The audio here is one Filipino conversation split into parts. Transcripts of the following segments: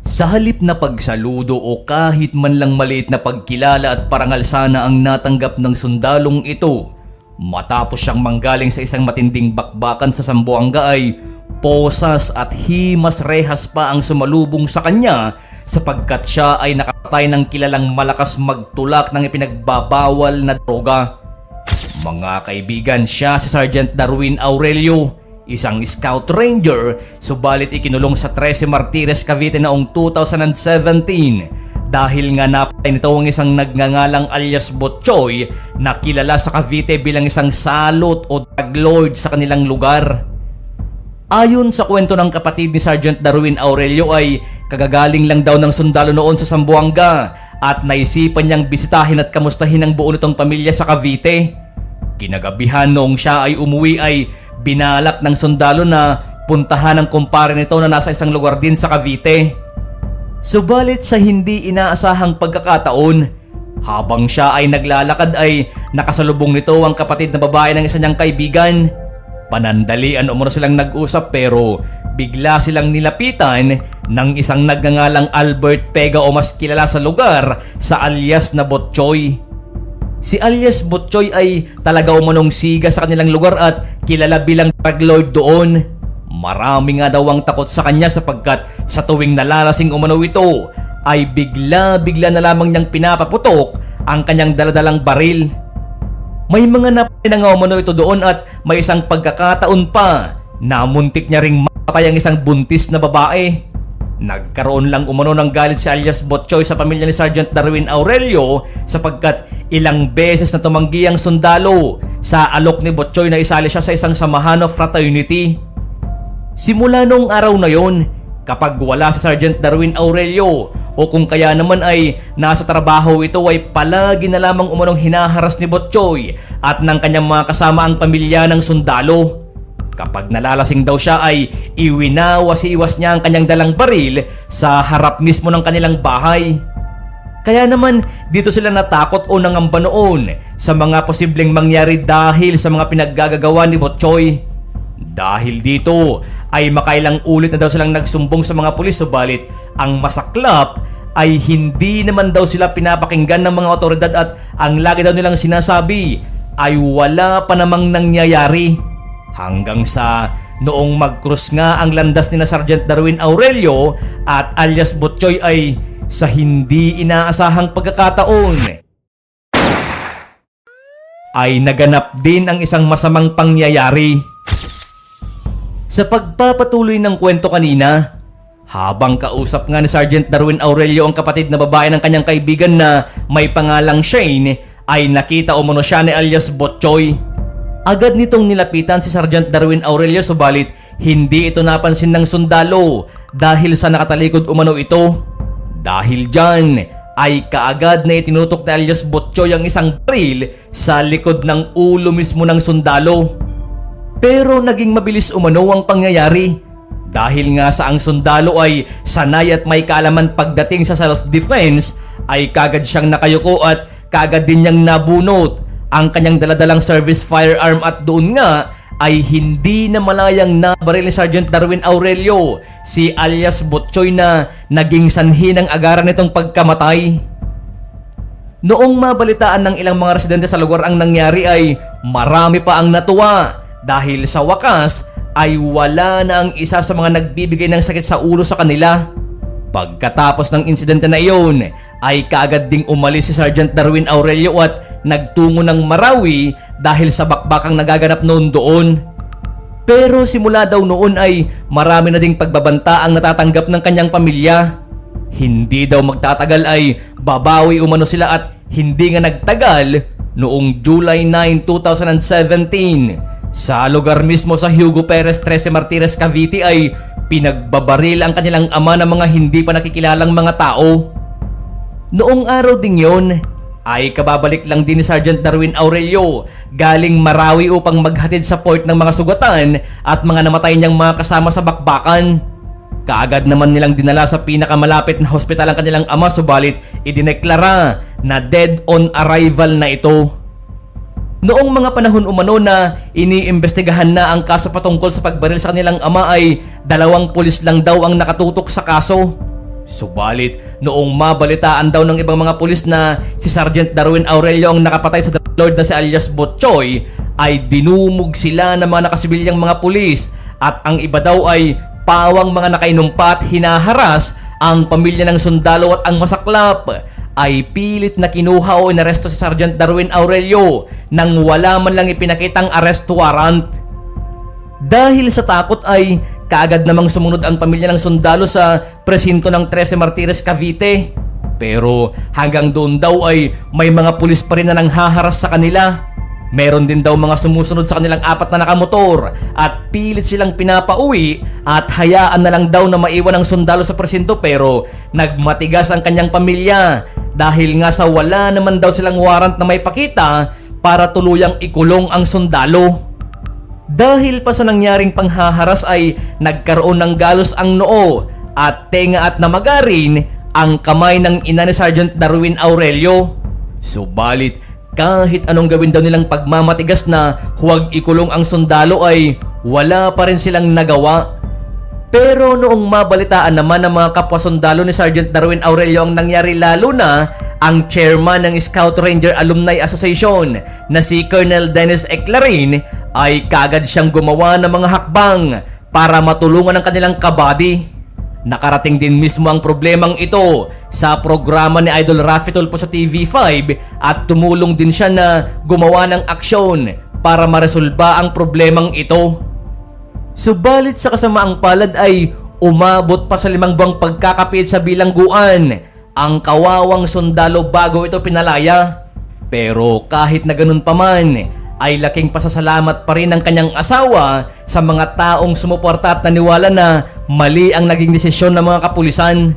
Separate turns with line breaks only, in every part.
Sa halip na pagsaludo o kahit man lang maliit na pagkilala at parangal sana ang natanggap ng sundalong ito, matapos siyang manggaling sa isang matinding bakbakan sa Zamboanga ay posas at himas rehas pa ang sumalubong sa kanya sapagkat siya ay nakatay ng kilalang malakas magtulak ng ipinagbabawal na droga. Mga kaibigan, siya si Sergeant Darwin Aurelio, isang scout ranger, subalit ikinulong sa 13 Martires, Cavite noong 2017 dahil nga napatay nito ang isang nagngangalang alias Botchoy na kilala sa Cavite bilang isang salot o drug lord sa kanilang lugar. Ayon sa kwento ng kapatid ni Sergeant Darwin Aurelio ay kagagaling lang daw ng sundalo noon sa Zamboanga at naisipan niyang bisitahin at kamustahin ang buo nitong pamilya sa Cavite. Kinagabihan noong siya ay umuwi ay binalak ng sundalo na puntahan ang kumpare nito na nasa isang lugar din sa Cavite. Subalit sa hindi inaasahang pagkakataon, habang siya ay naglalakad ay nakasalubong nito ang kapatid na babae ng isa niyang kaibigan. Panandalian umano silang nag-usap pero bigla silang nilapitan ng isang nagngangalang Albert Pega o mas kilala sa lugar sa alias na Botchoy. Si alias Botchoy ay talaga umanong siga sa kanilang lugar at kilala bilang drug lord doon. Marami nga daw ang takot sa kanya sapagkat sa tuwing nalalasing umano ito ay bigla-bigla na lamang niyang pinapaputok ang kanyang daladalang baril. May mga napatay na nga umano ito doon at may isang pagkakataon pa na muntik niya ring mapatay ang isang buntis na babae. Nagkaroon lang umano ng galit si alias Botchoy sa pamilya ni Sergeant Darwin Aurelio sapagkat ilang beses na tumanggi ang sundalo sa alok ni Botchoy na isali siya sa isang samahan of fraternity. Simula nung araw na yon, kapag wala si Sergeant Darwin Aurelio o kung kaya naman ay nasa trabaho ito ay palagi na lamang umanong hinaharas ni Botchoy at ng kanyang mga kasama ang pamilya ng sundalo. Kapag nalalasing daw siya ay iwinawas-iwas niya ang kanyang dalang baril sa harap mismo ng kanilang bahay. Kaya naman dito sila natakot o nangamba noon sa mga posibleng mangyari dahil sa mga pinaggagawa ni Botchoy. Dahil dito ay makailang ulit na daw silang nagsumbong sa mga pulis subalit ang masaklap ay hindi naman daw sila pinapakinggan ng mga otoridad at ang lagi daw nilang sinasabi ay wala pa namang nangyayari. Hanggang sa noong mag-cross nga ang landas ni na Sergeant Darwin Aurelio at alias Botchoy ay sa hindi inaasahang pagkakataon ay naganap din ang isang masamang pangyayari. Sa pagpapatuloy ng kwento kanina, habang kausap nga ni Sergeant Darwin Aurelio ang kapatid na babae ng kanyang kaibigan na may pangalang Shane ay nakita umano siya ni alias Botchoy. Agad nitong nilapitan si Sergeant Darwin Aurelio subalit hindi ito napansin ng sundalo dahil sa nakatalikod umano ito. Dahil dyan ay kaagad na itinutok ni alias Botchoy ang isang baril sa likod ng ulo mismo ng sundalo. Pero naging mabilis umano ang pangyayari dahil nga sa ang sundalo ay sanay at may kaalaman pagdating sa self-defense ay kaagad siyang nakayuko at kaagad din niyang nabunot ang kanyang daladalang service firearm at doon nga ay hindi na malayang nabaril ni Sergeant Darwin Aurelio si alias Botchoy na naging sanhi ng agaran nitong pagkamatay. Noong mabalitaan ng ilang mga residente sa lugar ang nangyari ay marami pa ang natuwa dahil sa wakas ay wala na ang isa sa mga nagbibigay ng sakit sa ulo sa kanila. Pagkatapos ng insidente na iyon ay kaagad ding umalis si Sergeant Darwin Aurelio at nagtungo ng Marawi dahil sa bakbakang nagaganap noon doon. Pero simula daw noon ay marami na ding pagbabanta ang natatanggap ng kanyang pamilya. Hindi daw magtatagal ay babawi umano sila at hindi nga nagtagal noong July 9, 2017 sa lugar mismo sa Hugo Perez 13 Martires, Cavite ay pinagbabaril ang kanilang ama ng mga hindi pa nakikilalang mga tao. Noong araw ding yon ay kababalik lang din ni Sergeant Darwin Aurelio galing Marawi upang maghatid sa port ng mga sugatan at mga namatay niyang mga kasama sa bakbakan. Kaagad naman nilang dinala sa pinakamalapit na hospital ang kanilang ama subalit idineklara na dead on arrival na ito. Noong mga panahon umano na iniimbestigahan na ang kaso patungkol sa pagbaril sa kanilang ama ay 2 pulis lang daw ang nakatutok sa kaso. Subalit noong mabalitaan daw ng ibang mga pulis na si Sergeant Darwin Aurelio ang nakapatay sa Lord na si alias Botchoy, ay dinumog sila ng mga nakasibilyang mga pulis at ang iba daw ay pawang mga nakainumpa at hinaharas ang pamilya ng sundalo at ang masaklap ay pilit na kinuha o inaresto si Sergeant Darwin Aurelio nang wala man lang ipinakitang arrest warrant. Dahil sa takot ay kaagad namang sumunod ang pamilya ng sundalo sa presinto ng 13 Martires, Cavite. Pero hanggang doon daw ay may mga pulis pa rin na nanghaharas sa kanila. Meron din daw mga sumusunod sa kanilang 4 na nakamotor at pilit silang pinapauwi at hayaan na lang daw na maiwan ang sundalo sa presinto, pero nagmatigas ang kanyang pamilya dahil nga sa wala naman daw silang warrant na may pakita para tuluyang ikulong ang sundalo. Dahil pa sa nangyaring panghaharas ay nagkaroon ng galos ang noo at tenga at namagarin ang kamay ng ina ni Sergeant Darwin Aurelio. Subalit kahit anong gawin daw nilang pagmamatigas na huwag ikulong ang sundalo ay wala pa rin silang nagawa. Pero noong mabalitaan naman ng mga kapwa sundalo ni Sergeant Darwin Aurelio ang nangyari, lalo na ang chairman ng Scout Ranger Alumni Association na si Colonel Dennis Eclarin, ay kagad siyang gumawa ng mga hakbang para matulungan ang kanilang kabady. Nakarating din mismo ang problemang ito sa programa ni Idol Raffy Tulfo sa TV5 at tumulong din siya na gumawa ng aksyon para maresolba ang problemang ito. Subalit sa kasamaang palad ay umabot pa sa 5 buwang pagkakapit sa bilangguan ang kawawang sundalo bago ito pinalaya. Pero kahit na ganun pa man, ay laking pasasalamat pa rin ng kanyang asawa sa mga taong sumuporta at naniwala na mali ang naging desisyon ng mga kapulisan.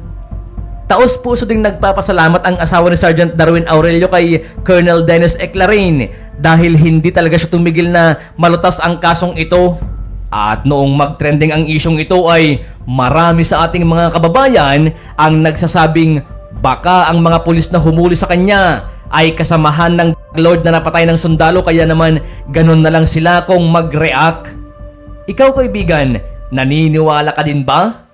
Taos puso ding nagpapasalamat ang asawa ni Sergeant Darwin Aurelio kay Colonel Dennis Eclarin dahil hindi talaga siya tumigil na malutas ang kasong ito. At noong mag-trending ang isyong ito ay marami sa ating mga kababayan ang nagsasabing baka ang mga pulis na humuli sa kanya ay kasamahan ng Lord na napatay ng sundalo, kaya naman ganun na lang sila kung mag-react. Ikaw kaibigan, naniniwala ka din ba?